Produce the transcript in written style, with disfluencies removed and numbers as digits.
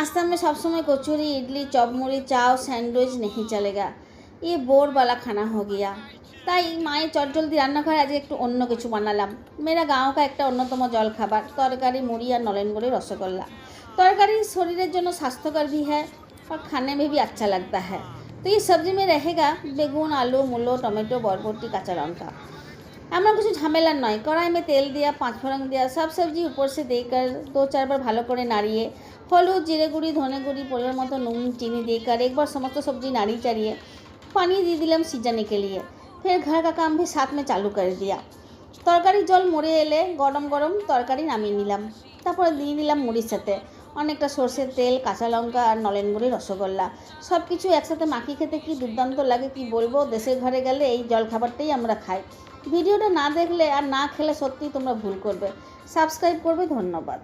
नाश्ता में सब समय कचौरी इडली चॉप मुड़ी चाव सैंडविच नहीं चलेगा, ये बोर वाला खाना हो गया। তাই মায়ের চটজলদি রান্নাঘরে আজকে একটু অন্য কিছু বানালাম। मेरा गाँव का একটা অন্যতম জল খাবার তরকারি মুড়ি আর নলেনগুড়ি রসগোল্লা। তরকারি শরীরের জন্য স্বাস্থ্যকর भी है और खाने में भी अच्छा लगता है। तो ये सब्जी में रहेगा बेगुन आलू मूलो टमेटो बरबटी काँचा लंका। এমন কিছু ঝামেলার নয়। কড়াই में तेल दिया 5 फोड़न दिया सब सब्जी ऊपर से देकर 2-4 बार ভালো করে নাড়িয়ে হলুদ জিরে গুঁড়ি ধনে গুঁড়ি পরিমাণ মতো নুন चीनी देकर एक बार समस्त सब्जी नाड़िए चाड़िए पानी দিয়ে দিলাম সিজাने के लिए। फिर घर का काम भी साथ में चालू कर दिया। তরকারি জল মরে এলে গরম গরম তরকারি নামিয়ে নিলাম। তারপরে দিয়ে দিলাম মুড়ির সাথে অনেকটা সরষের তেল কাঁচা লঙ্কা আর নলেনগুড়ি রসগোল্লা। সব কিছু একসাথে মাখিয়ে খেতে কি দুর্দান্ত লাগে কি বলবো। দেশের ঘরে গেলে এই জল খাবারটাই আমরা খাই। ভিডিওটা না দেখলে আর না খেলে সত্যিই তোমরা ভুল করবে। সাবস্ক্রাইব করবে। ধন্যবাদ।